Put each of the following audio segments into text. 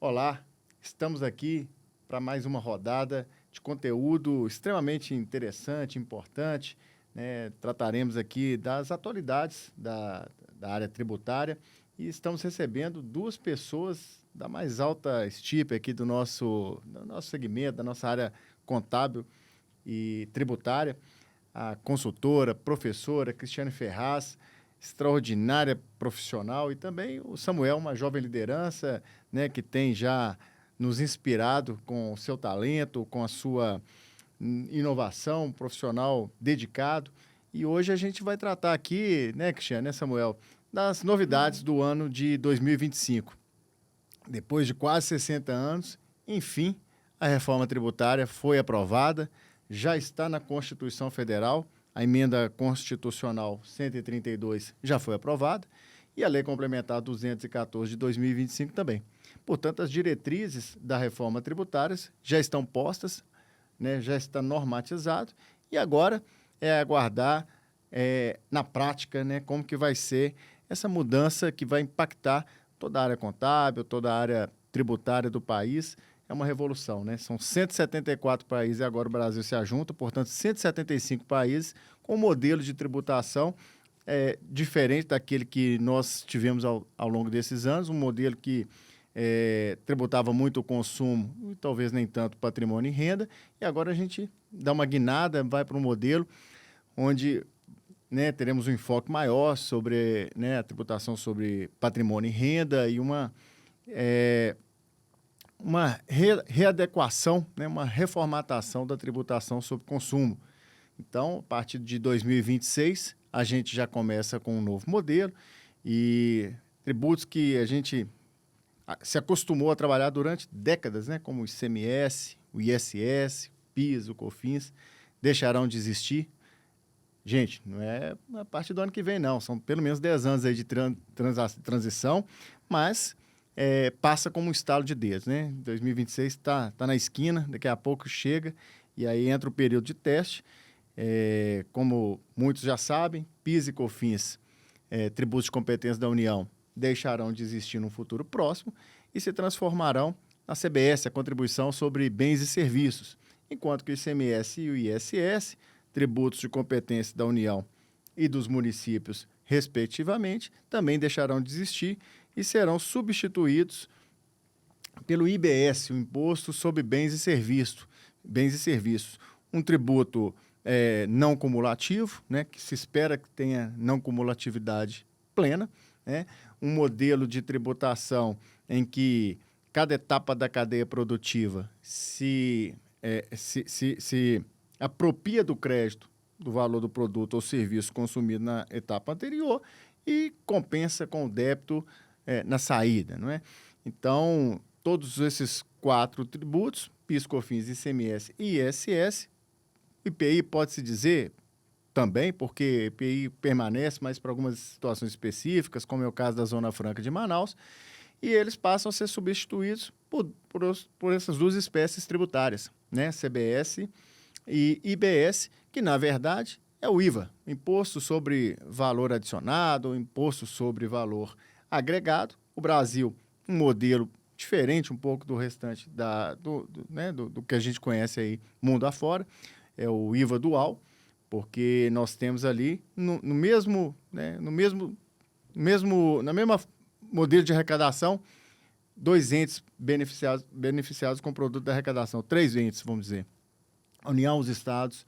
Olá, estamos aqui para mais uma rodada de conteúdo extremamente interessante, importante, né? Trataremos aqui das atualidades da área tributária e estamos recebendo duas pessoas da mais alta estirpe aqui do nosso segmento, da nossa área contábil e tributária, a consultora, professora Cristiane Ferraz, extraordinária profissional, e também o Samuel, uma jovem liderança, né, que tem já nos inspirado com o seu talento, com a sua inovação, um profissional dedicado. E hoje a gente vai tratar aqui, né, Cristiane, né, Samuel, das novidades do ano de 2025. Depois de quase 60 anos, enfim, a reforma tributária foi aprovada, já está na Constituição Federal, a emenda constitucional 132 já foi aprovada e a Lei Complementar 214 de 2025 também. Portanto, as diretrizes da reforma tributária já estão postas, né, já está normatizado e agora é aguardar na prática, né, como que vai ser essa mudança que vai impactar toda a área contábil, toda a área tributária do país. É uma revolução, né? São 174 países e agora o Brasil se ajunta, portanto, 175 países com um modelo de tributação diferente daquele que nós tivemos ao longo desses anos, um modelo que tributava muito o consumo e talvez nem tanto patrimônio e renda, e agora a gente dá uma guinada, vai para um modelo onde, né, teremos um enfoque maior sobre, né, a tributação sobre patrimônio e renda e uma readequação, né, uma reformatação da tributação sobre consumo. Então, a partir de 2026, a gente já começa com um novo modelo e tributos que a gente se acostumou a trabalhar durante décadas, né, como o ICMS, o ISS, o PIS, o COFINS, deixarão de existir. Gente, não é a partir do ano que vem, não. São pelo menos 10 anos aí de transição, mas passa como um estalo de dedos, né? 2026 está na esquina, daqui a pouco chega, e aí entra o período de teste. Como muitos já sabem, PIS e COFINS, tributos de competência da União, deixarão de existir no futuro próximo e se transformarão na CBS, a contribuição sobre bens e serviços, enquanto que o ICMS e o ISS, tributos de competência da União e dos municípios, respectivamente, também deixarão de existir e serão substituídos pelo IBS, o Imposto sobre Bens e Serviços, um tributo não cumulativo, né, que se espera que tenha não cumulatividade plena, né, um modelo de tributação em que cada etapa da cadeia produtiva se apropria do crédito do valor do produto ou serviço consumido na etapa anterior e compensa com o débito na saída, não é? Então, todos esses 4 tributos, PIS, COFINS, ICMS e ISS, IPI pode-se dizer também, porque IPI permanece, mas para algumas situações específicas, como é o caso da Zona Franca de Manaus, e eles passam a ser substituídos por essas duas espécies tributárias, né? CBS e IBS, que, na verdade, é o IVA, Imposto sobre Valor Adicionado, Imposto sobre Valor Agregado. O Brasil, um modelo diferente um pouco do restante do que a gente conhece aí mundo afora, é o IVA dual, porque nós temos ali na mesma modelo de arrecadação, 2 entes beneficiados com o produto da arrecadação, 3 entes, vamos dizer, a União, os estados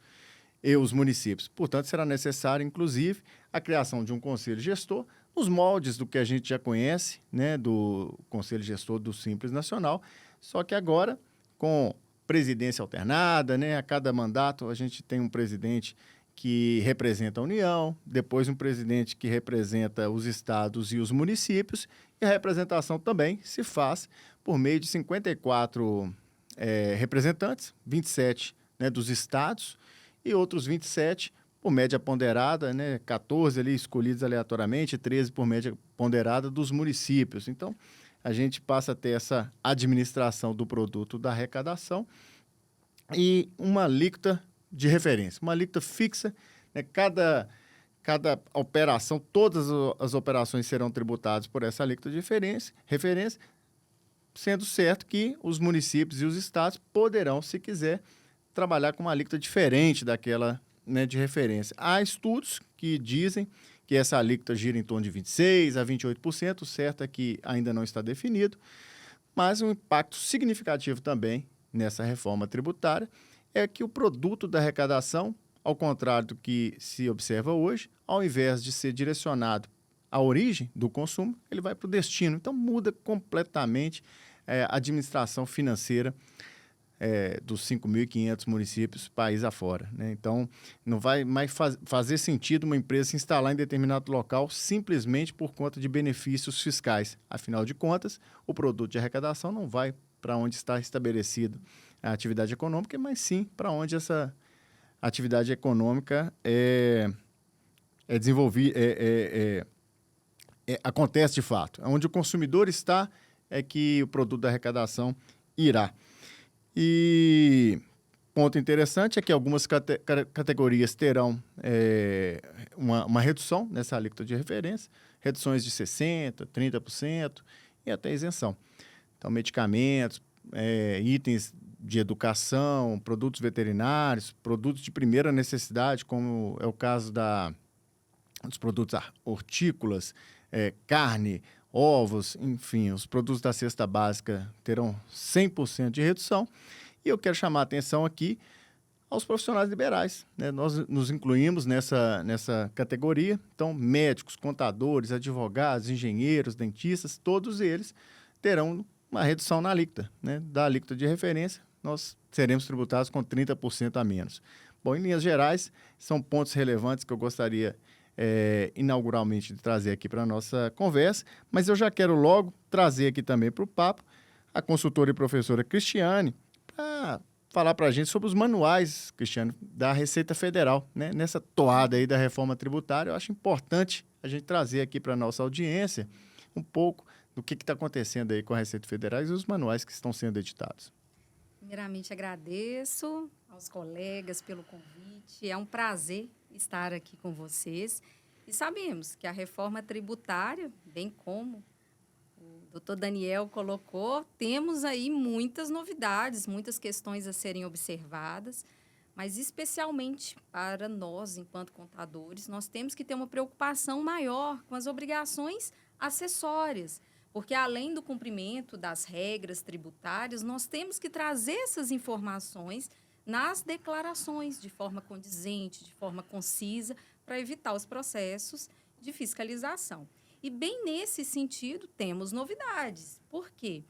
e os municípios. Portanto, será necessário, inclusive, a criação de um conselho gestor, nos moldes do que a gente já conhece, né, do Conselho Gestor do Simples Nacional, só que agora com presidência alternada, né, a cada mandato a gente tem um presidente que representa a União, depois um presidente que representa os estados e os municípios, e a representação também se faz por meio de 54 representantes, 27 dos estados e outros 27 por média ponderada, né, 14 ali escolhidos aleatoriamente, 13 por média ponderada dos municípios. Então, a gente passa a ter essa administração do produto da arrecadação e uma alíquota de referência, uma alíquota fixa, né, cada operação, todas as operações serão tributadas por essa alíquota de referência, sendo certo que os municípios e os estados poderão, se quiser, trabalhar com uma alíquota diferente daquela, né, de referência. Há estudos que dizem que essa alíquota gira em torno de 26% a 28%, o certo é que ainda não está definido, mas um impacto significativo também nessa reforma tributária é que o produto da arrecadação, ao contrário do que se observa hoje, ao invés de ser direcionado à origem do consumo, ele vai para o destino. Então, muda completamente a administração financeira dos 5.500 municípios, país afora, né? Então, não vai mais fazer sentido uma empresa se instalar em determinado local simplesmente por conta de benefícios fiscais. Afinal de contas, o produto de arrecadação não vai para onde está estabelecida a atividade econômica, mas sim para onde essa atividade econômica é desenvolvida, acontece de fato. Onde o consumidor está é que o produto da arrecadação irá. E ponto interessante é que algumas categorias terão uma redução nessa alíquota de referência, reduções de 60%, 30% e até isenção. Então, medicamentos, itens de educação, produtos veterinários, produtos de primeira necessidade, como é o caso dos produtos hortícolas, carne, ovos, enfim, os produtos da cesta básica terão 100% de redução. E eu quero chamar a atenção aqui aos profissionais liberais, né? Nós nos incluímos nessa categoria. Então, médicos, contadores, advogados, engenheiros, dentistas, todos eles terão uma redução na alíquota, né? Da alíquota de referência, nós seremos tributados com 30% a menos. Bom, em linhas gerais, são pontos relevantes que eu gostaria inauguralmente de trazer aqui para a nossa conversa, mas eu já quero logo trazer aqui também para o papo a consultora e professora Cristiane para falar para a gente sobre os manuais, Cristiane, da Receita Federal, né? Nessa toada aí da reforma tributária, eu acho importante a gente trazer aqui para a nossa audiência um pouco do que está acontecendo aí com a Receita Federal e os manuais que estão sendo editados. Primeiramente, agradeço aos colegas pelo convite. É um prazer estar aqui com vocês. E sabemos que a reforma tributária, bem como o doutor Daniel colocou, temos aí muitas novidades, muitas questões a serem observadas, mas especialmente para nós, enquanto contadores, nós temos que ter uma preocupação maior com as obrigações acessórias, porque além do cumprimento das regras tributárias, nós temos que trazer essas informações nas declarações de forma condizente, de forma concisa, para evitar os processos de fiscalização. E bem nesse sentido, temos novidades. Por quê?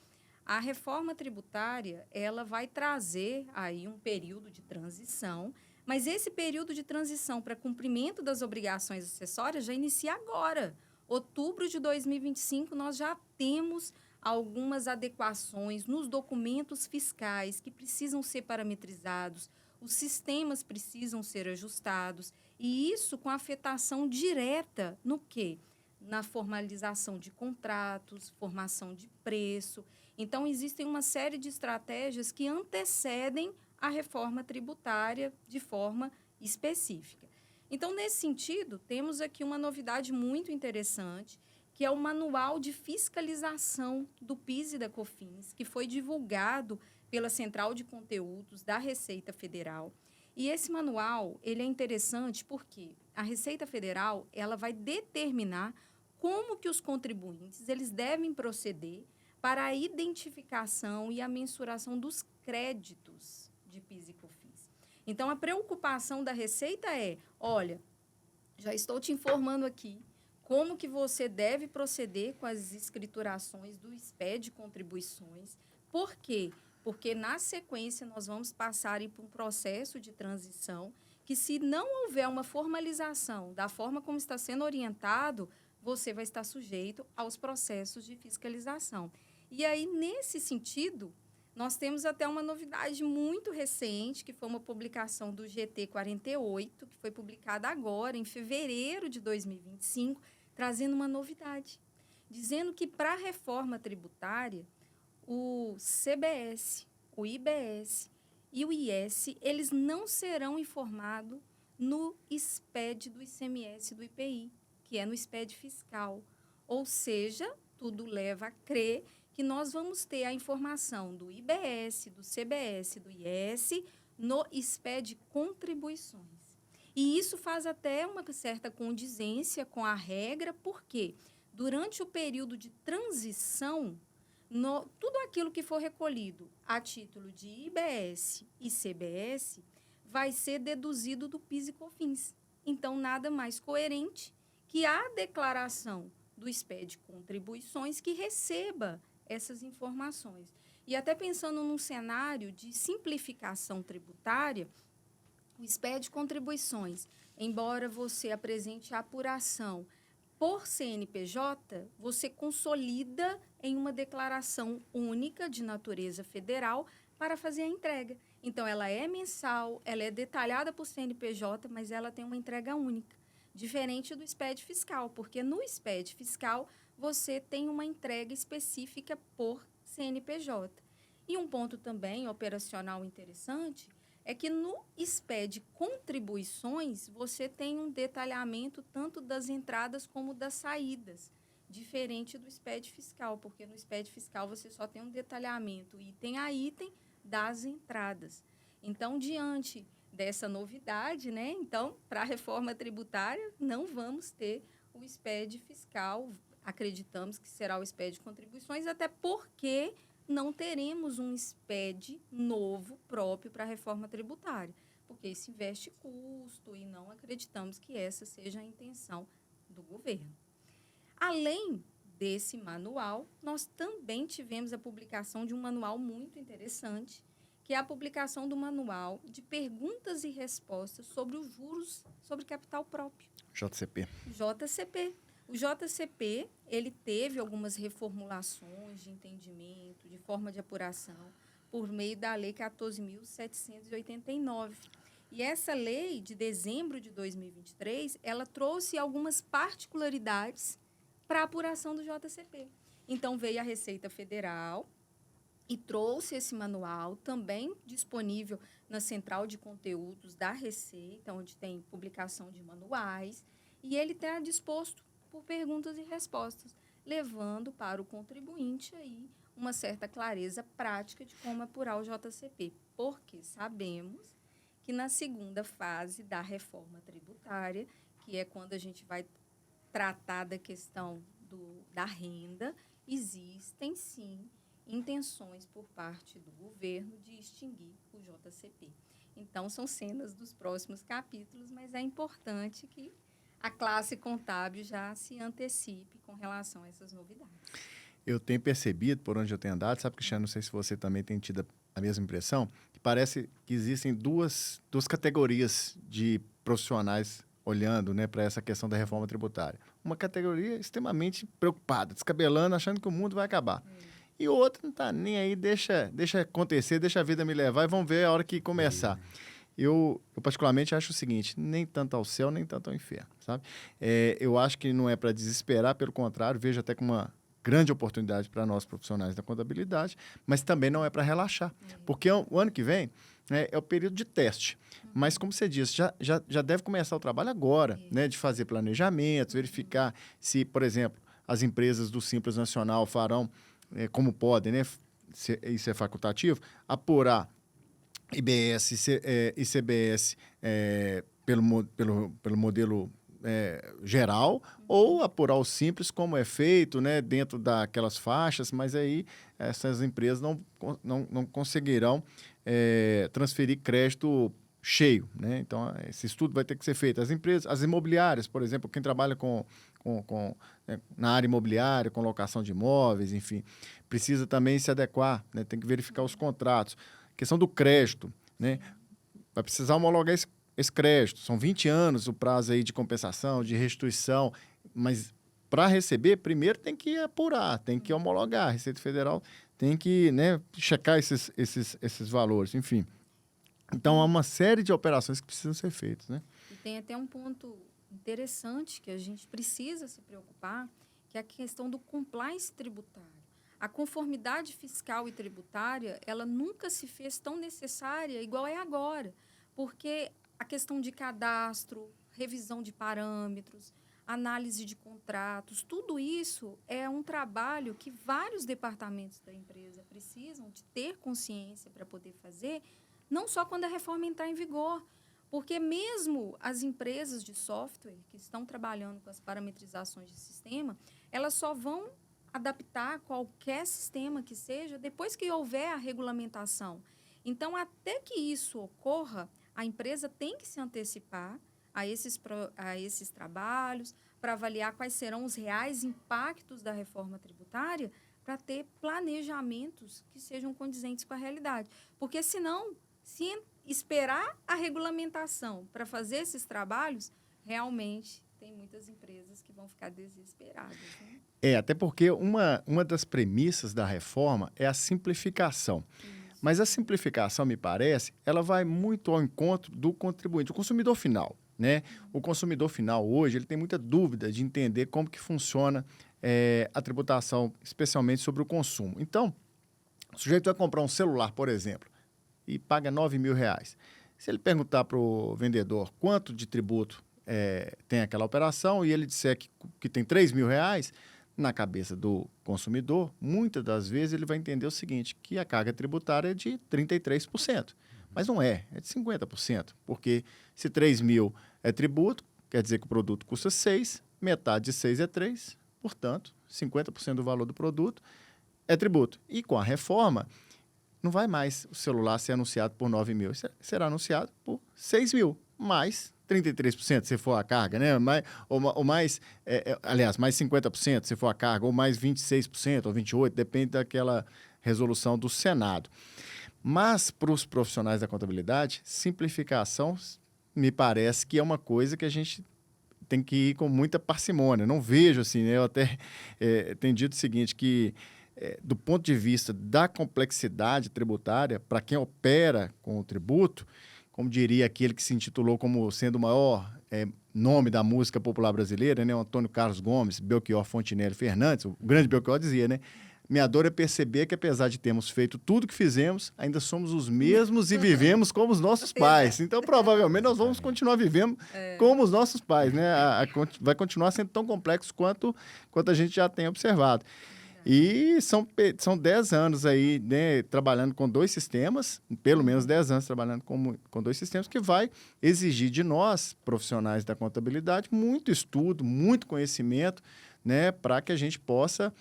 A reforma tributária, ela vai trazer aí um período de transição, mas esse período de transição para cumprimento das obrigações acessórias já inicia agora. Outubro de 2025, nós já temos algumas adequações nos documentos fiscais que precisam ser parametrizados, os sistemas precisam ser ajustados, e isso com afetação direta no quê? Na formalização de contratos, formação de preço. Então, existem uma série de estratégias que antecedem a reforma tributária de forma específica. Então, nesse sentido, temos aqui uma novidade muito interessante, que é o Manual de Fiscalização do PIS e da COFINS, que foi divulgado pela Central de Conteúdos da Receita Federal. E esse manual, ele é interessante porque a Receita Federal, ela vai determinar como que os contribuintes eles devem proceder para a identificação e a mensuração dos créditos de PIS e COFINS. Então, a preocupação da Receita é, olha, já estou te informando aqui como que você deve proceder com as escriturações do SPED de contribuições. Por quê? Porque, na sequência, nós vamos passar por um processo de transição que, se não houver uma formalização da forma como está sendo orientado, você vai estar sujeito aos processos de fiscalização. E aí, nesse sentido, nós temos até uma novidade muito recente, que foi uma publicação do GT 48, que foi publicada agora, em fevereiro de 2025, trazendo uma novidade, dizendo que, para a reforma tributária, o CBS, o IBS e o IS, eles não serão informados no SPED do ICMS do IPI, que é no SPED fiscal. Ou seja, tudo leva a crer que nós vamos ter a informação do IBS, do CBS, do IS no SPED Contribuições. E isso faz até uma certa condizência com a regra, porque durante o período de transição, tudo aquilo que for recolhido a título de IBS e CBS vai ser deduzido do PIS e COFINS. Então, nada mais coerente que a declaração do SPED Contribuições que receba essas informações. E até pensando num cenário de simplificação tributária, o SPED Contribuições, embora você apresente a apuração por CNPJ, você consolida em uma declaração única de natureza federal para fazer a entrega. Então, ela é mensal, ela é detalhada por CNPJ, mas ela tem uma entrega única, diferente do SPED fiscal, porque no SPED fiscal você tem uma entrega específica por CNPJ. E um ponto também operacional interessante é que no SPED Contribuições você tem um detalhamento tanto das entradas como das saídas, diferente do SPED fiscal, porque no SPED fiscal você só tem um detalhamento item a item das entradas. Então, diante dessa novidade, né? Então, para a reforma tributária, não vamos ter o SPED fiscal, acreditamos que será o SPED Contribuições, até porque não teremos um SPED novo próprio para a reforma tributária, porque isso investe custo e não acreditamos que essa seja a intenção do governo. Além desse manual, nós também tivemos a publicação de um manual muito interessante, que é a publicação do manual de perguntas e respostas sobre os juros sobre capital próprio. JCP. JCP. O JCP, ele teve algumas reformulações de entendimento, de forma de apuração, por meio da Lei 14.789. E essa lei, de dezembro de 2023, ela trouxe algumas particularidades para a apuração do JCP. Então, veio a Receita Federal e trouxe esse manual, também disponível na Central de Conteúdos da Receita, onde tem publicação de manuais, e ele está disposto por perguntas e respostas, levando para o contribuinte aí uma certa clareza prática de como apurar o JCP, porque sabemos que na segunda fase da reforma tributária, que é quando a gente vai tratar da questão da renda, existem, sim, intenções por parte do governo de extinguir o JCP. Então, são cenas dos próximos capítulos, mas é importante que a classe contábil já se antecipe com relação a essas novidades. Eu tenho percebido, por onde eu tenho andado, sabe, Cristiano, não sei se você também tem tido a mesma impressão, que parece que existem duas categorias de profissionais olhando, né, para essa questão da reforma tributária. Uma categoria extremamente preocupada, descabelando, achando que o mundo vai acabar. E outra não está nem aí, deixa acontecer, deixa a vida me levar e vamos ver a hora que começar. Eu particularmente acho o seguinte, nem tanto ao céu, nem tanto ao inferno, sabe? Eu acho que não é para desesperar, pelo contrário, vejo até como uma grande oportunidade para nós profissionais da contabilidade, mas também não é para relaxar, porque o ano que vem, né, é o período de teste. Mas, como você disse, já deve começar o trabalho agora, né, de fazer planejamentos, verificar se, por exemplo, as empresas do Simples Nacional farão, como podem, né, isso é facultativo, apurar IBS e CBS pelo modelo geral, ou apurar o simples, como é feito, né, dentro daquelas faixas, mas aí essas empresas não conseguirão transferir crédito cheio, né? Então, esse estudo vai ter que ser feito. As empresas, as imobiliárias, por exemplo, quem trabalha na área imobiliária, com locação de imóveis, enfim, precisa também se adequar, né? Tem que verificar os contratos. Questão do crédito, né? Vai precisar homologar esse crédito. São 20 anos o prazo aí de compensação, de restituição, mas para receber, primeiro tem que apurar, tem que homologar. A Receita Federal tem que, né, checar esses valores, enfim. Então, há uma série de operações que precisam ser feitas, né? E tem até um ponto interessante que a gente precisa se preocupar, que é a questão do compliance tributário. A conformidade fiscal e tributária, ela nunca se fez tão necessária igual é agora, porque a questão de cadastro, revisão de parâmetros, análise de contratos, tudo isso é um trabalho que vários departamentos da empresa precisam de ter consciência para poder fazer, não só quando a reforma entrar em vigor, porque mesmo as empresas de software que estão trabalhando com as parametrizações de sistema, elas só vão adaptar qualquer sistema que seja depois que houver a regulamentação. Então, até que isso ocorra, a empresa tem que se antecipar a esses trabalhos, para avaliar quais serão os reais impactos da reforma tributária, para ter planejamentos que sejam condizentes com a realidade. Porque, senão, se esperar a regulamentação para fazer esses trabalhos, realmente tem muitas empresas que vão ficar desesperadas, né? Até porque uma das premissas da reforma é a simplificação. Isso. Mas a simplificação, me parece, ela vai muito ao encontro do contribuinte, do consumidor final, né? O consumidor final hoje ele tem muita dúvida de entender como que funciona a tributação, especialmente sobre o consumo. Então, o sujeito vai comprar um celular, por exemplo, e paga R$9.000. Se ele perguntar para o vendedor quanto de tributo tem aquela operação e ele disser que tem R$3.000, na cabeça do consumidor, muitas das vezes ele vai entender o seguinte, que a carga tributária é de 33%. Mas não é de 50%, porque se 3.000 é tributo, quer dizer que o produto custa 6, metade de 6 é 3, portanto, 50% do valor do produto é tributo. E com a reforma, não vai mais o celular ser anunciado por 9.000, será anunciado por 6.000, mais 33% se for a carga, né? Aliás, mais 50% se for a carga, ou mais 26% ou 28%, depende daquela resolução do Senado. Mas, para os profissionais da contabilidade, simplificação me parece que é uma coisa que a gente tem que ir com muita parcimônia. Não vejo assim, né? Eu até tenho dito o seguinte, que do ponto de vista da complexidade tributária, para quem opera com o tributo, como diria aquele que se intitulou como sendo o maior nome da música popular brasileira, né? O Antônio Carlos Gomes, Belchior Fontinelli Fernandes, o grande Belchior dizia, né? Minha dor é perceber que, apesar de termos feito tudo que fizemos, ainda somos os mesmos e vivemos como os nossos pais. Então, provavelmente, nós vamos continuar vivendo como os nossos pais, né? Vai continuar sendo tão complexo quanto a gente já tem observado. E são 10 anos aí, né, trabalhando com 2 sistemas, pelo menos 10 anos trabalhando com 2 sistemas, que vai exigir de nós, profissionais da contabilidade, muito estudo, muito conhecimento, né, para que a gente possa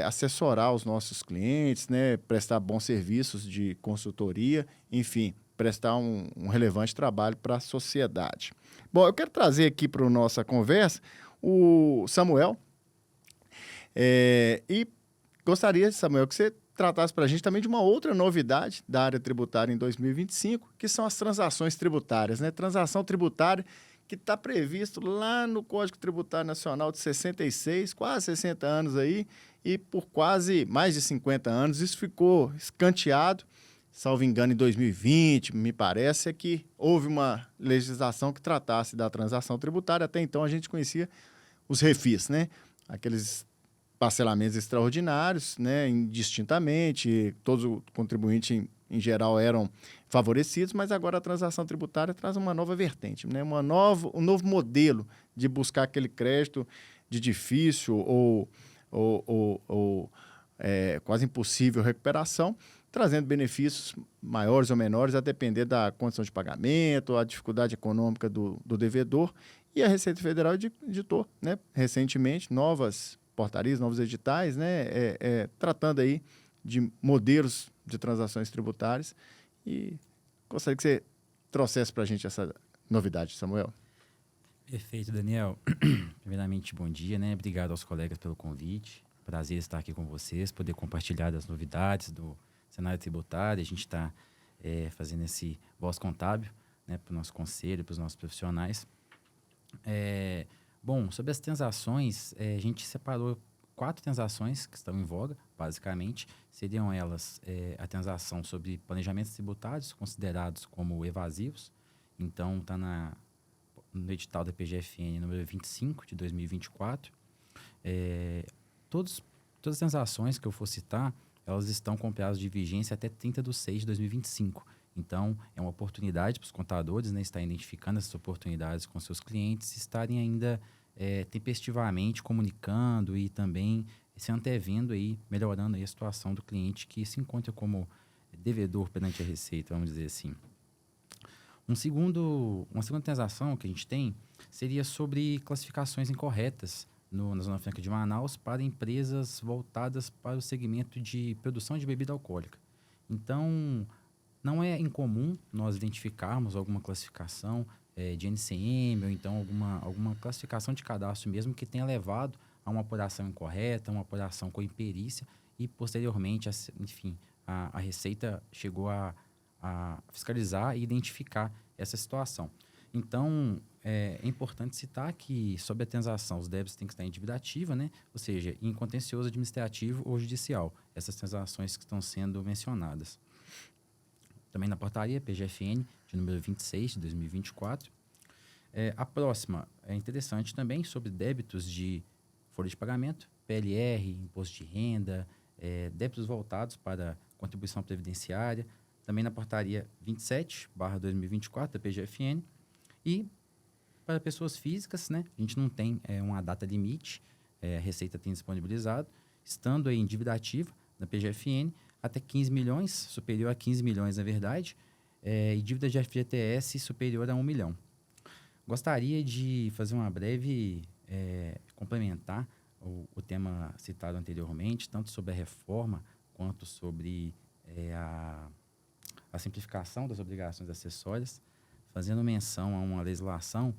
assessorar os nossos clientes, né, prestar bons serviços de consultoria, enfim, prestar um relevante trabalho para a sociedade. Bom, eu quero trazer aqui para a nossa conversa o Samuel, e gostaria, Samuel, que você tratasse para a gente também de uma outra novidade da área tributária em 2025, que são as transações tributárias, né? Transação tributária que está previsto lá no Código Tributário Nacional de 66, quase 60 anos aí, e por quase mais de 50 anos isso ficou escanteado, salvo engano, em 2020, me parece, que houve uma legislação que tratasse da transação tributária. Até então a gente conhecia os refis, né? Aqueles parcelamentos extraordinários, né, indistintamente, todos os contribuintes, em geral, eram favorecidos, mas agora a transação tributária traz uma nova vertente, né, um novo modelo de buscar aquele crédito de difícil ou quase impossível recuperação, trazendo benefícios maiores ou menores, a depender da condição de pagamento, a dificuldade econômica do devedor. E a Receita Federal editou, né, recentemente, novas portarias, novos editais, né, tratando aí de modelos de transações tributárias, e gostaria que você trouxesse para a gente essa novidade, Samuel. Perfeito, Daniel. Primeiramente, bom dia, né? Obrigado aos colegas pelo convite. Prazer estar aqui com vocês, poder compartilhar das novidades do cenário tributário. A gente está fazendo esse voz contábil, né, para o nosso conselho, para os nossos profissionais. Bom, sobre as transações, a gente separou 4 transações que estão em voga, basicamente. Seriam elas a transação sobre planejamentos tributários, considerados como evasivos. Então, está no edital da PGFN número 25, de 2024. Todas as transações que eu for citar, elas estão com prazo de vigência até 30/6 de 2025. Então, é uma oportunidade para os contadores, né, estarem identificando essas oportunidades com seus clientes, estarem ainda tempestivamente comunicando e também se antevendo aí, melhorando aí a situação do cliente que se encontra como devedor perante a Receita, vamos dizer assim. Uma segunda transação que a gente tem seria sobre classificações incorretas na Zona Franca de Manaus para empresas voltadas para o segmento de produção de bebida alcoólica. Então, não é incomum nós identificarmos alguma classificação de NCM ou então alguma classificação de cadastro mesmo que tenha levado a uma apuração incorreta, uma apuração com imperícia e, posteriormente, enfim, a Receita chegou a fiscalizar e identificar essa situação. Então, é importante citar que, sob a transação, os débitos têm que estar em dívida ativa, né? Ou seja, em contencioso administrativo ou judicial, essas transações que estão sendo mencionadas. Também na portaria PGFN, de número 26, de 2024. A próxima é interessante também sobre débitos de folha de pagamento, PLR, imposto de renda, débitos voltados para contribuição previdenciária, também na portaria 27/2024 da PGFN. E para pessoas físicas, né, a gente não tem uma data limite, a Receita tem disponibilizado, estando aí em dívida ativa na PGFN, até 15 milhões, superior a 15 milhões na verdade, e dívida de FGTS superior a 1 milhão. Gostaria de fazer uma breve complementar o tema citado anteriormente, tanto sobre a reforma quanto sobre a simplificação das obrigações acessórias, fazendo menção a uma legislação,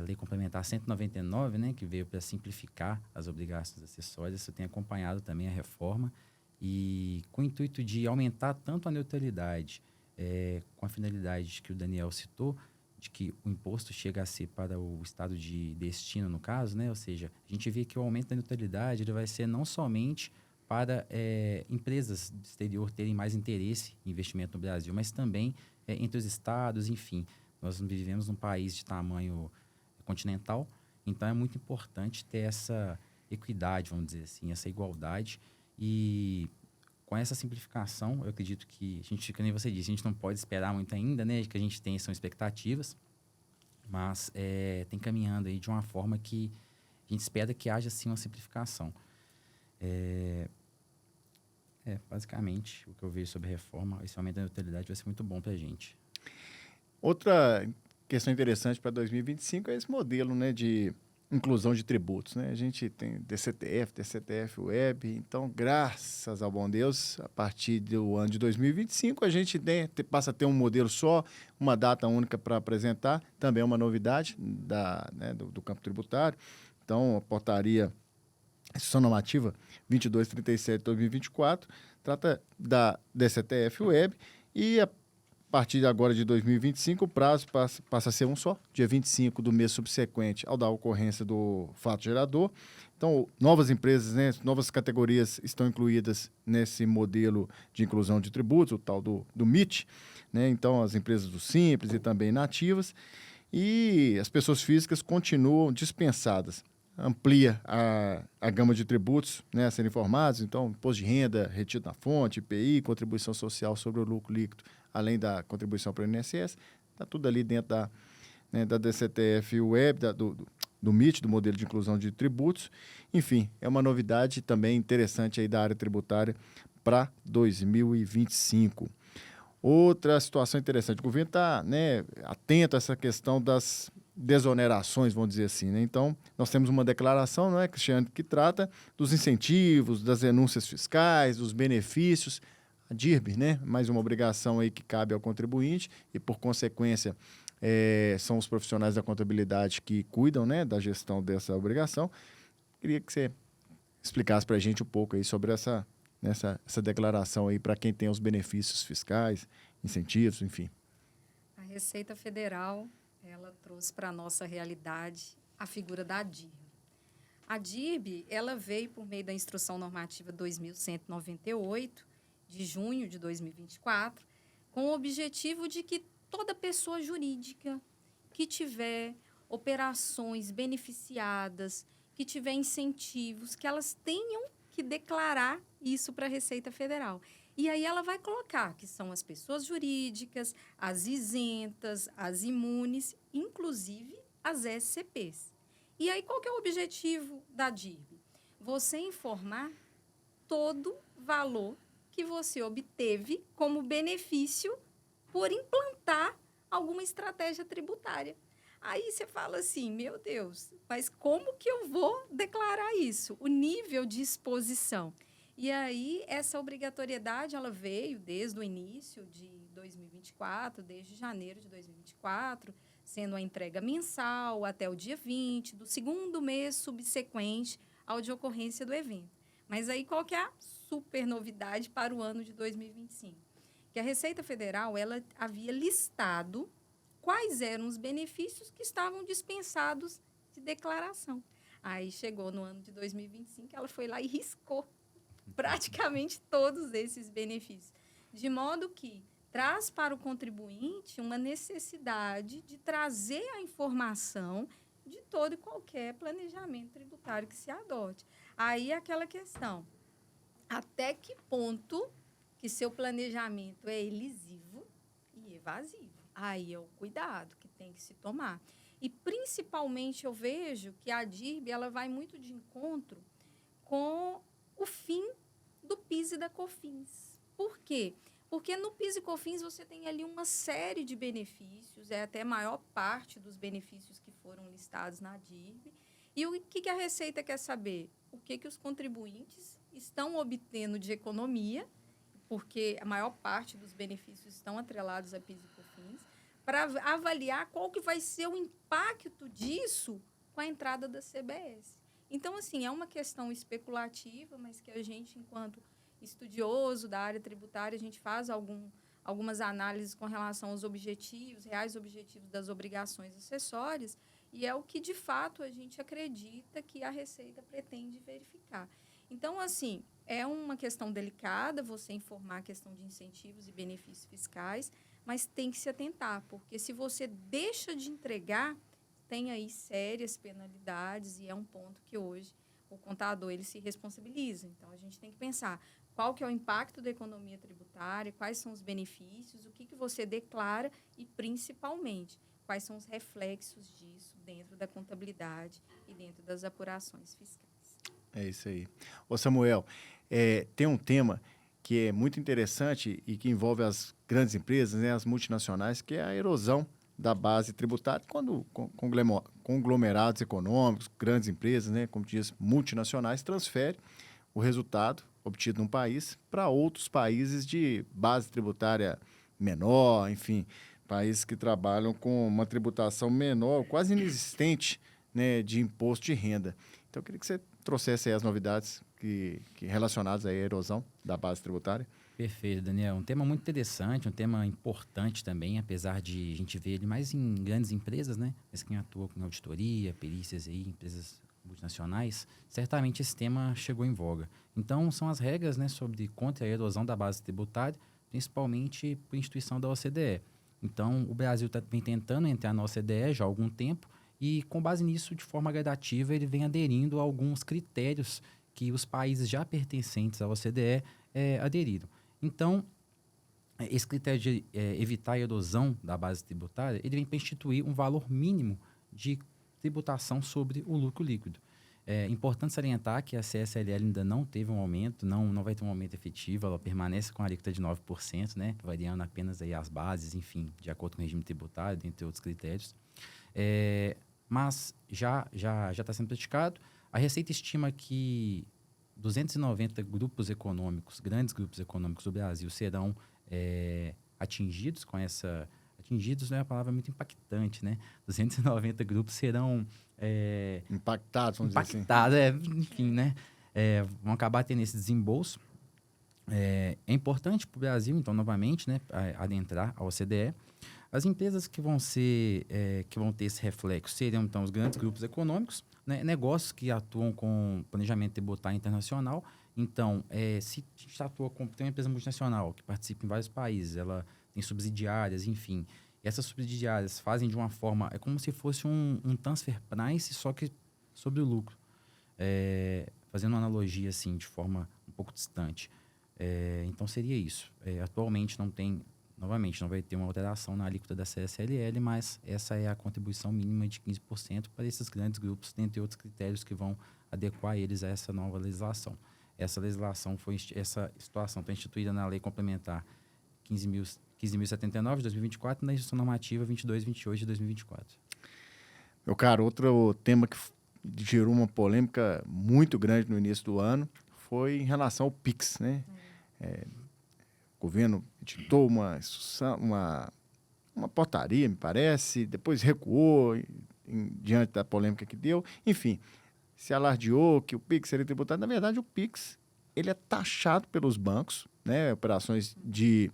Lei Complementar 199, né, que veio para simplificar as obrigações acessórias. Eu tenho acompanhado também a reforma e com o intuito de aumentar tanto a neutralidade, com a finalidade que o Daniel citou, de que o imposto chega a ser para o estado de destino, no caso, né? Ou seja, a gente vê que o aumento da neutralidade ele vai ser não somente para empresas do exterior terem mais interesse em investimento no Brasil, mas também entre os estados, enfim. Nós vivemos num país de tamanho continental, então é muito importante ter essa equidade, vamos dizer assim, essa igualdade. E com essa simplificação, eu acredito que a gente, como você disse, a gente não pode esperar muito ainda, né? Que a gente tem são expectativas, mas tem caminhando aí de uma forma que a gente espera que haja, sim, uma simplificação. Basicamente, o que eu vejo sobre a reforma, esse aumento da neutralidade vai ser muito bom para a gente. Outra questão interessante para 2025 é esse modelo, né, de inclusão de tributos, né? A gente tem DCTF Web, então, graças ao bom Deus, a partir do ano de 2025, a gente passa a ter um modelo só, uma data única para apresentar, também é uma novidade do campo tributário. Então, a portaria Instituição Normativa 2237 de 2024 trata da DCTF Web e a partir de agora de 2025, o prazo passa a ser um só, dia 25 do mês subsequente ao da ocorrência do fato gerador. Então, novas empresas, né, novas categorias estão incluídas nesse modelo de inclusão de tributos, o tal do MIT, né? Então, as empresas do Simples e também nativas. E as pessoas físicas continuam dispensadas. Amplia a gama de tributos, né, a serem informados. Então, imposto de renda retido na fonte, IPI, contribuição social sobre o lucro líquido, além da contribuição para o INSS, está tudo ali dentro da DCTF Web, do MIT, do modelo de inclusão de tributos. Enfim, é uma novidade também interessante aí da área tributária para 2025. Outra situação interessante, o governo está, né, atento a essa questão das desonerações, vamos dizer assim, né? Então, nós temos uma declaração, não é, Cristiano, que trata dos incentivos, das renúncias fiscais, dos benefícios. A DIRB, né? Mais uma obrigação aí que cabe ao contribuinte e, por consequência, são os profissionais da contabilidade que cuidam, né, da gestão dessa obrigação. Queria que você explicasse para a gente um pouco aí sobre essa declaração aí para quem tem os benefícios fiscais, incentivos, enfim. A Receita Federal, ela trouxe para a nossa realidade a figura da DIRB. A DIRB, ela veio por meio da Instrução Normativa 2198, de junho de 2024, com o objetivo de que toda pessoa jurídica que tiver operações beneficiadas, que tiver incentivos, que elas tenham que declarar isso para a Receita Federal. E aí ela vai colocar que são as pessoas jurídicas, as isentas, as imunes, inclusive as SCPs. E aí, qual que é o objetivo da DIRB? Você informar todo valor que você obteve como benefício por implantar alguma estratégia tributária. Aí você fala assim, meu Deus, mas como que eu vou declarar isso? O nível de exposição. E aí, essa obrigatoriedade, ela veio desde o início de 2024, desde janeiro de 2024, sendo a entrega mensal até o dia 20 do segundo mês subsequente ao de ocorrência do evento. Mas aí, qual que é a super novidade para o ano de 2025? Que a Receita Federal, ela havia listado quais eram os benefícios que estavam dispensados de declaração. Aí chegou no ano de 2025, ela foi lá e riscou praticamente todos esses benefícios. De modo que traz para o contribuinte uma necessidade de trazer a informação de todo e qualquer planejamento tributário que se adote. Aí aquela questão, até que ponto que seu planejamento é elisivo e evasivo? Aí é o cuidado que tem que se tomar. E, principalmente, eu vejo que a DIRB ela vai muito de encontro com o fim do PIS e da COFINS. Por quê? Porque no PIS e COFINS você tem ali uma série de benefícios, é até a maior parte dos benefícios que foram listados na DIRB. E o que a Receita quer saber? O que os contribuintes estão obtendo de economia, porque a maior parte dos benefícios estão atrelados a PIS e COFINS, para avaliar qual que vai ser o impacto disso com a entrada da CBS. Então, assim, é uma questão especulativa, mas que a gente, enquanto estudioso da área tributária, a gente faz algumas análises com relação aos objetivos, reais objetivos das obrigações acessórias, e é o que, de fato, a gente acredita que a Receita pretende verificar. Então, assim, é uma questão delicada você informar a questão de incentivos e benefícios fiscais, mas tem que se atentar, porque se você deixa de entregar, tem aí sérias penalidades e é um ponto que hoje o contador ele se responsabiliza. Então, a gente tem que pensar qual que é o impacto da economia tributária, quais são os benefícios, o que você declara e, principalmente, quais são os reflexos disso dentro da contabilidade e dentro das apurações fiscais. É isso aí. Ô Samuel, tem um tema que é muito interessante e que envolve as grandes empresas, né, as multinacionais, que é a erosão da base tributária, quando conglomerados econômicos, grandes empresas, né, como diz, multinacionais, transferem o resultado obtido num país para outros países de base tributária menor, enfim, países que trabalham com uma tributação menor, quase inexistente, né, de imposto de renda. Então, eu queria que você trouxesse aí as novidades que relacionadas à erosão da base tributária. Perfeito, Daniel. Um tema muito interessante, um tema importante também, apesar de a gente ver ele mais em grandes empresas, né? Mas quem atua com auditoria, perícias aí, empresas multinacionais, certamente esse tema chegou em voga. Então, são as regras, né, sobre contra a erosão da base tributária, principalmente por instituição da OCDE. Então, o Brasil vem tentando entrar na OCDE já há algum tempo e, com base nisso, de forma gradativa, ele vem aderindo a alguns critérios que os países já pertencentes à OCDE aderiram. Então, esse critério de evitar a erosão da base tributária, ele vem para instituir um valor mínimo de tributação sobre o lucro líquido. É importante salientar que a CSLL ainda não teve um aumento, não vai ter um aumento efetivo, ela permanece com a alíquota de 9%, né, variando apenas aí as bases, enfim, de acordo com o regime tributário, dentre outros critérios. Mas já está sendo praticado. A Receita estima que 290 grupos econômicos, grandes grupos econômicos do Brasil, serão atingidos com essa... Atingidos não é uma palavra muito impactante, né? 290 grupos serão... impactados, vamos dizer assim. Enfim, né? Vão acabar tendo esse desembolso. É importante para o Brasil, então, novamente, né, adentrar a OCDE. As empresas que vão ter esse reflexo seriam, então, os grandes grupos econômicos, né, negócios que atuam com planejamento tributário internacional. Então, se a gente tem uma empresa multinacional que participa em vários países, ela tem subsidiárias, enfim, e essas subsidiárias fazem de uma forma... É como se fosse um transfer price, só que sobre o lucro. Fazendo uma analogia, assim, de forma um pouco distante. Então, seria isso. Atualmente, Novamente, não vai ter uma alteração na alíquota da CSLL, mas essa é a contribuição mínima de 15% para esses grandes grupos, dentre outros critérios que vão adequar eles a essa nova legislação. Essa situação está instituída na Lei Complementar 15.079 de 2024 e na Instrução Normativa 2228 de 2024. Meu caro, outro tema que gerou uma polêmica muito grande no início do ano foi em relação ao PIX, né? O governo editou uma portaria, me parece, depois recuou diante da polêmica que deu. Enfim, se alardeou que o PIX seria tributado. Na verdade, o PIX ele é taxado pelos bancos, né? Operações de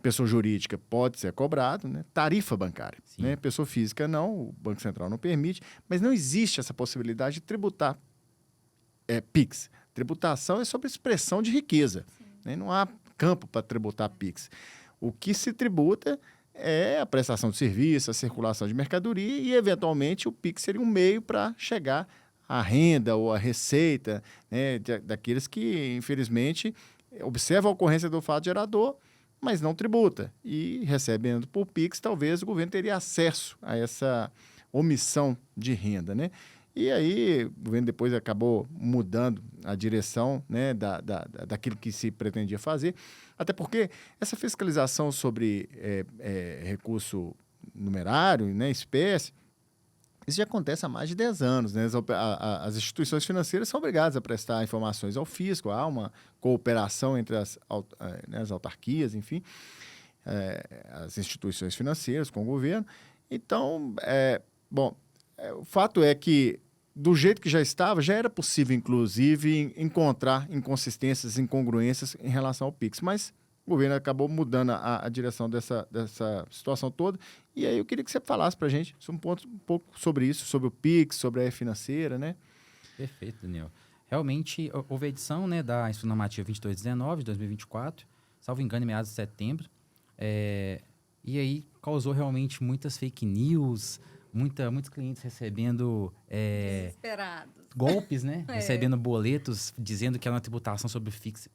pessoa jurídica pode ser cobrado, né? Tarifa bancária, né? Pessoa física não, o Banco Central não permite, mas não existe essa possibilidade de tributar PIX. Tributação é sobre expressão de riqueza, né? Não há campo para tributar PIX. O que se tributa é a prestação de serviço, a circulação de mercadoria e, eventualmente, o PIX seria um meio para chegar à renda ou à receita, né, daqueles que, infelizmente, observam a ocorrência do fato gerador, mas não tributa. E recebendo por PIX, talvez o governo teria acesso a essa omissão de renda, né? E aí, o governo depois acabou mudando a direção, né, daquilo que se pretendia fazer, até porque essa fiscalização sobre recurso numerário, né, espécie, isso já acontece há mais de 10 anos. Né? As instituições financeiras são obrigadas a prestar informações ao fisco, há uma cooperação entre as autarquias, enfim, as instituições financeiras com o governo. Então, o fato é que, do jeito que já estava, já era possível, inclusive, encontrar inconsistências, incongruências em relação ao PIX, mas o governo acabou mudando a direção dessa situação toda. E aí eu queria que você falasse para a gente um pouco sobre isso, sobre o PIX, sobre a financeira, né? Perfeito, Daniel. Realmente, houve a edição, né, da Instrução Normativa 2219 de 2024, salvo engano, em meados de setembro. E aí causou realmente muitas fake news, muitos clientes recebendo desesperados. Golpes, né? Recebendo boletos dizendo que era uma tributação sobre o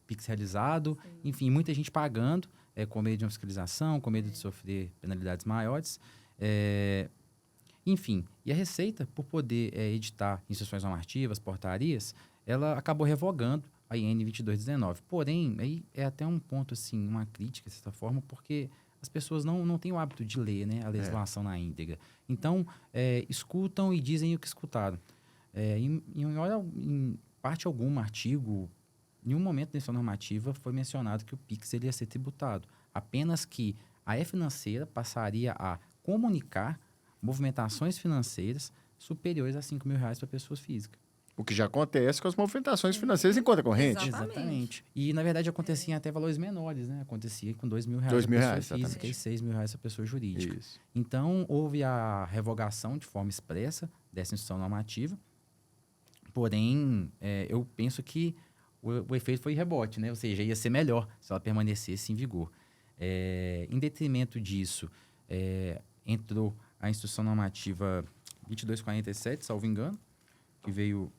PIX realizado. Sim. Enfim, muita gente pagando com medo de uma fiscalização, com medo de sofrer penalidades maiores. Enfim, e a Receita, por poder editar instruções normativas, portarias, ela acabou revogando a IN 2219. Porém, aí é até um ponto, assim, uma crítica, de certa forma, porque as pessoas não têm o hábito de ler, né, a legislação na íntegra. Então, escutam e dizem o que escutaram. Em parte alguma, artigo, em nenhum momento da instrução normativa foi mencionado que o PIX ia ser tributado. Apenas que a financeira passaria a comunicar movimentações financeiras superiores a R$5.000 para pessoas físicas. O que já acontece com as movimentações financeiras em conta corrente. Exatamente. E, na verdade, acontecia até valores menores, né? Acontecia com R$2.000 para pessoa física e R$6.000 para pessoa jurídica. Isso. Então, houve a revogação de forma expressa dessa instrução normativa. Porém, eu penso que o efeito foi rebote, né? Ou seja, ia ser melhor se ela permanecesse em vigor. Em detrimento disso, entrou a Instrução Normativa 2247, salvo engano, que veio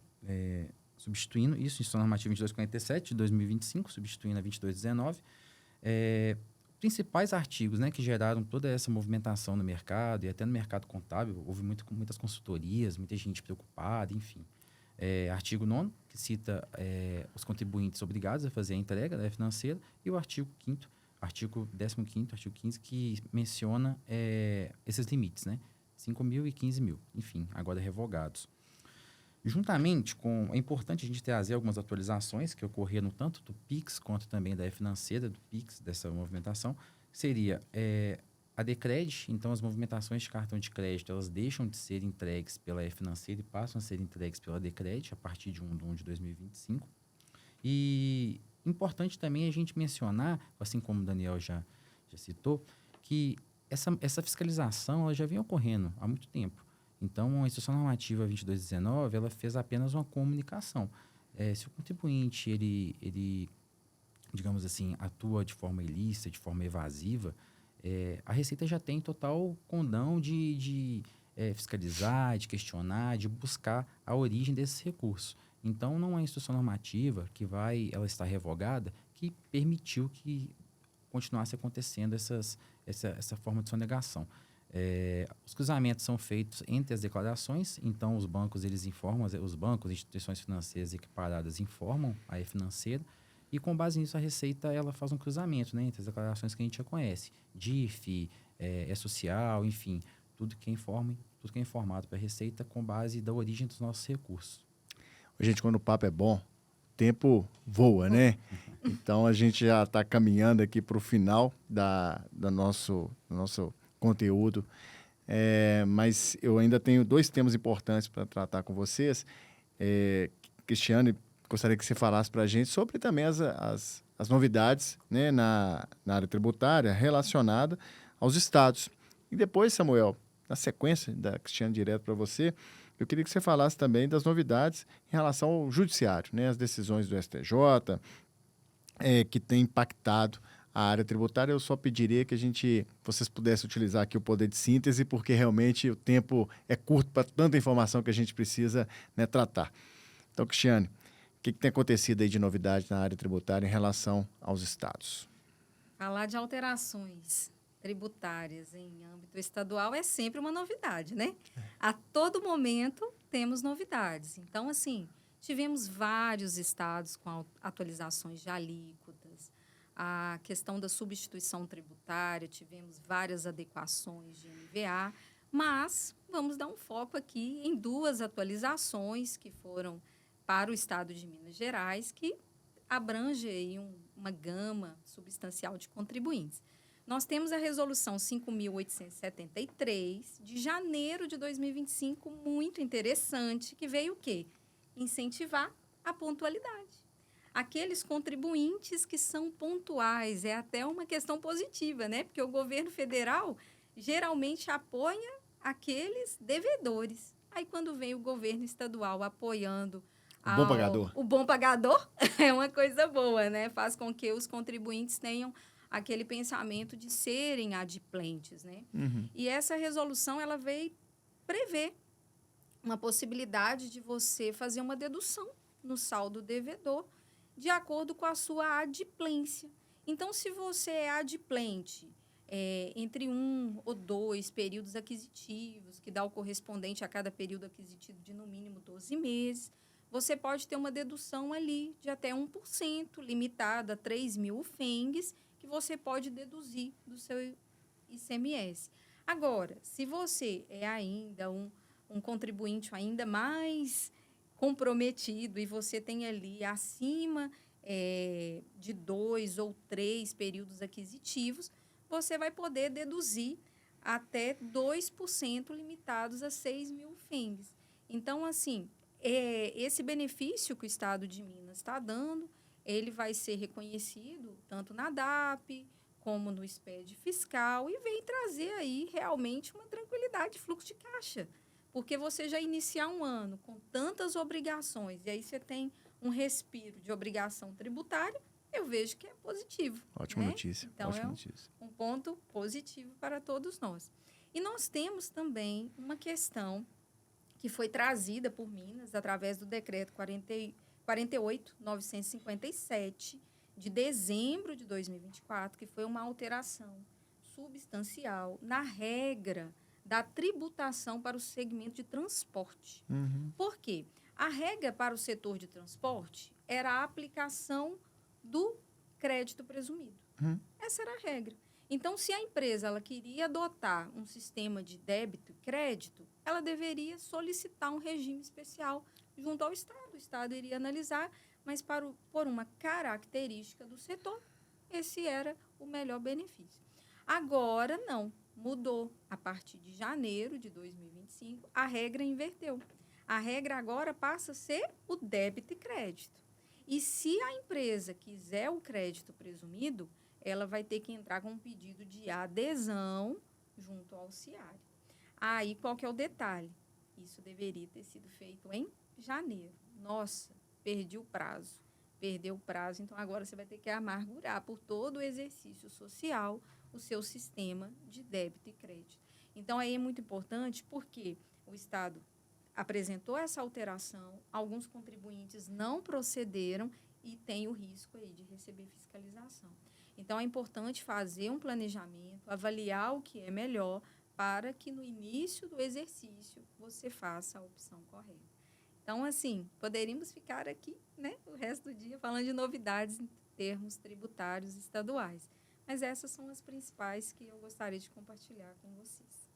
substituindo isso, Instrução Normativa 2247 de 2025, substituindo a 2219. Principais artigos, né, que geraram toda essa movimentação no mercado e até no mercado contábil, houve muitas consultorias, muita gente preocupada, enfim. Artigo 9º, que cita os contribuintes obrigados a fazer a entrega da financeira, e o artigo 5º, artigo 15º, artigo 15, que menciona esses limites, né? 5.000 e 15.000, enfim, agora revogados. Juntamente com... É importante a gente trazer algumas atualizações que ocorreram tanto do PIX quanto também da financeira do PIX, dessa movimentação, seria a Decred. Então, as movimentações de cartão de crédito, elas deixam de ser entregues pela financeira e passam a ser entregues pela Decred a partir de 1 de 2025. E importante também a gente mencionar, assim como o Daniel já citou, que essa fiscalização ela já vem ocorrendo há muito tempo. Então, a Instrução Normativa 2219, ela fez apenas uma comunicação. Se o contribuinte, ele, digamos assim, atua de forma ilícita, de forma evasiva, a Receita já tem total condão de fiscalizar, de questionar, de buscar a origem desses recursos. Então, não é a Instrução Normativa ela está revogada, que permitiu que continuasse acontecendo essa forma de sonegação. Os cruzamentos são feitos entre as declarações, então os bancos eles informam, os bancos, instituições financeiras equiparadas informam a área financeira, e com base nisso a Receita ela faz um cruzamento, né, entre as declarações que a gente já conhece, DIF, social, enfim, tudo que é informado para a Receita com base da origem dos nossos recursos. Gente, quando o papo é bom, o tempo voa, né? Então a gente já está caminhando aqui para o final do nosso conteúdo, mas eu ainda tenho 2 temas importantes para tratar com vocês. Cristiane, gostaria que você falasse para a gente sobre também as novidades, né, na área tributária relacionada aos estados. E depois, Samuel, na sequência da Cristiane direto para você, eu queria que você falasse também das novidades em relação ao judiciário, né, as decisões do STJ, que tem impactado a área tributária. Eu só pediria que vocês pudessem utilizar aqui o poder de síntese, porque realmente o tempo é curto para tanta informação que a gente precisa, né, tratar. Então, Cristiane, o que tem acontecido aí de novidade na área tributária em relação aos estados? Falar de alterações tributárias em âmbito estadual é sempre uma novidade, né? A todo momento temos novidades. Então, assim, tivemos vários estados com atualizações de alíquotas, a questão da substituição tributária, tivemos várias adequações de NVA, mas vamos dar um foco aqui em 2 atualizações que foram para o estado de Minas Gerais, que abrange aí uma gama substancial de contribuintes. Nós temos a Resolução 5.873, de janeiro de 2025, muito interessante, que veio o quê? Incentivar a pontualidade. Aqueles contribuintes que são pontuais, é até uma questão positiva, né? Porque o governo federal geralmente apoia aqueles devedores. Aí, quando vem o governo estadual apoiando o bom pagador, é uma coisa boa, né? Faz com que os contribuintes tenham aquele pensamento de serem adimplentes, né? Uhum. E essa resolução, ela veio prever uma possibilidade de você fazer uma dedução no saldo devedor de acordo com a sua adimplência. Então, se você é adimplente entre 1 ou 2 períodos aquisitivos, que dá o correspondente a cada período aquisitivo de, no mínimo, 12 meses, você pode ter uma dedução ali de até 1%, limitada a 3.000 FENGs, que você pode deduzir do seu ICMS. Agora, se você é ainda um contribuinte ainda mais comprometido e você tem ali acima de 2 ou 3 períodos aquisitivos, você vai poder deduzir até 2% limitados a 6.000 FENGs. Então, assim, esse benefício que o Estado de Minas está dando, ele vai ser reconhecido tanto na DAP como no SPED fiscal e vem trazer aí realmente uma tranquilidade de fluxo de caixa. Porque você já iniciar um ano com tantas obrigações e aí você tem um respiro de obrigação tributária, eu vejo que é positivo. Ótima né? notícia. Então, ótima notícia. Um ponto positivo para todos nós. E nós temos também uma questão que foi trazida por Minas através do decreto 48.957, de dezembro de 2024, que foi uma alteração substancial na regra da tributação para o segmento de transporte. Uhum. Por quê? A regra para o setor de transporte era a aplicação do crédito presumido. Uhum. Essa era a regra. Então, se a empresa ela queria adotar um sistema de débito e crédito, ela deveria solicitar um regime especial junto ao Estado. O Estado iria analisar, mas por uma característica do setor, esse era o melhor benefício. Agora, não. Mudou. A partir de janeiro de 2025, a regra inverteu. A regra agora passa a ser o débito e crédito. E se a empresa quiser o crédito presumido, ela vai ter que entrar com um pedido de adesão junto ao CIARE. Aí, qual que é o detalhe? Isso deveria ter sido feito em janeiro. Nossa, perdi o prazo. Perdeu o prazo, então agora você vai ter que amargurar por todo o exercício social o seu sistema de débito e crédito. Então, aí é muito importante porque o Estado apresentou essa alteração, alguns contribuintes não procederam e tem o risco aí de receber fiscalização. Então, é importante fazer um planejamento, avaliar o que é melhor para que no início do exercício você faça a opção correta. Então, assim, poderíamos ficar aqui, né, o resto do dia falando de novidades em termos tributários estaduais. Mas essas são as principais que eu gostaria de compartilhar com vocês.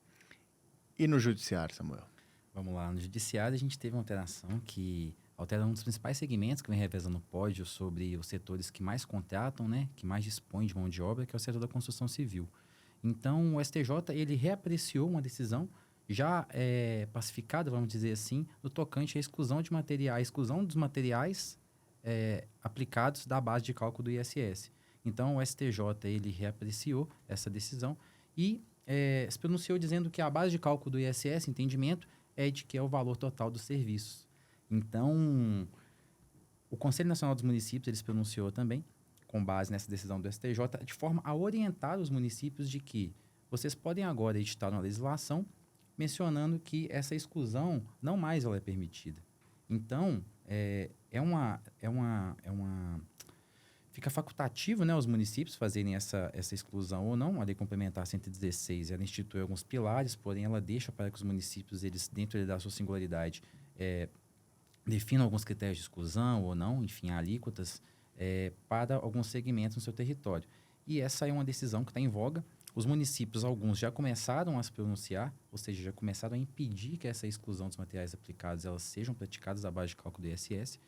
E no judiciário, Samuel? Vamos lá, no judiciário a gente teve uma alteração que altera um dos principais segmentos que vem revezando o pódio sobre os setores que mais contratam, né, que mais dispõem de mão de obra, que é o setor da construção civil. Então, o STJ, ele reapreciou uma decisão já pacificada, vamos dizer assim, no tocante à exclusão de materiais, a exclusão dos materiais aplicados da base de cálculo do ISS. Então, o STJ, ele reapreciou essa decisão e se pronunciou dizendo que a base de cálculo do ISS, entendimento, é de que é o valor total dos serviços. Então, o Conselho Nacional dos Municípios, ele se pronunciou também, com base nessa decisão do STJ, de forma a orientar os municípios de que vocês podem agora editar uma legislação mencionando que essa exclusão não mais ela é permitida. Então, fica facultativo, né, os municípios fazerem essa exclusão ou não. A Lei Complementar 116, ela institui alguns pilares, porém ela deixa para que os municípios, eles, dentro da sua singularidade, definam alguns critérios de exclusão ou não, enfim, alíquotas, para alguns segmentos no seu território. E essa é uma decisão que está em voga. Os municípios, alguns, já começaram a se pronunciar, ou seja, já começaram a impedir que essa exclusão dos materiais aplicados elas sejam praticadas à base de cálculo do ISS.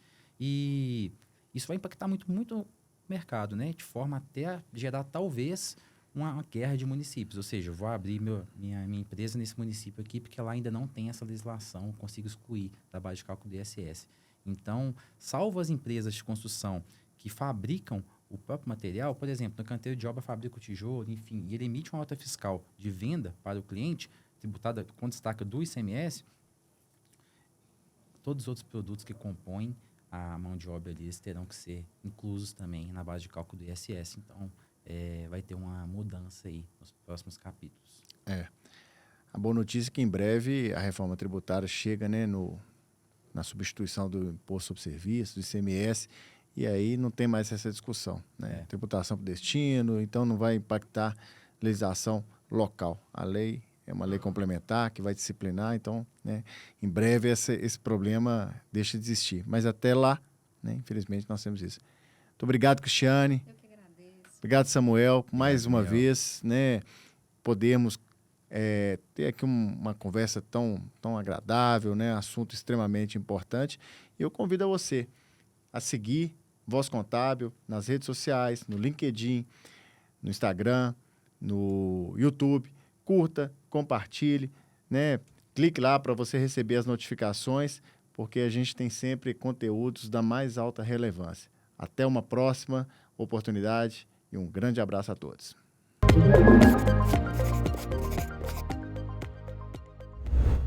E isso vai impactar muito o mercado, né? De forma até a gerar, talvez, uma guerra de municípios. Ou seja, eu vou abrir minha empresa nesse município aqui, porque lá ainda não tem essa legislação, eu consigo excluir da base de cálculo do ISS. Então, salvo as empresas de construção que fabricam o próprio material, por exemplo, no canteiro de obra fabrica o tijolo, enfim, e ele emite uma nota fiscal de venda para o cliente, tributada com destaque do ICMS, todos os outros produtos que compõem a mão de obra eles terão que ser inclusos também na base de cálculo do ISS. Então, vai ter uma mudança aí nos próximos capítulos. A boa notícia é que em breve a reforma tributária chega, né, na substituição do Imposto sobre Serviços, do ICMS, e aí não tem mais essa discussão, né? Tributação por destino, então não vai impactar legislação local. A lei é uma lei complementar que vai disciplinar, então, né, em breve esse problema deixa de existir. Mas até lá, né, infelizmente, nós temos isso. Muito obrigado, Cristiane. Eu que agradeço. Obrigado, Samuel, mais uma vez, né, podemos ter aqui uma conversa tão agradável, né, assunto extremamente importante. E eu convido a você a seguir Voz Contábil nas redes sociais, no LinkedIn, no Instagram, no YouTube. Curta, compartilhe, né? Clique lá para você receber as notificações, porque a gente tem sempre conteúdos da mais alta relevância. Até uma próxima oportunidade e um grande abraço a todos.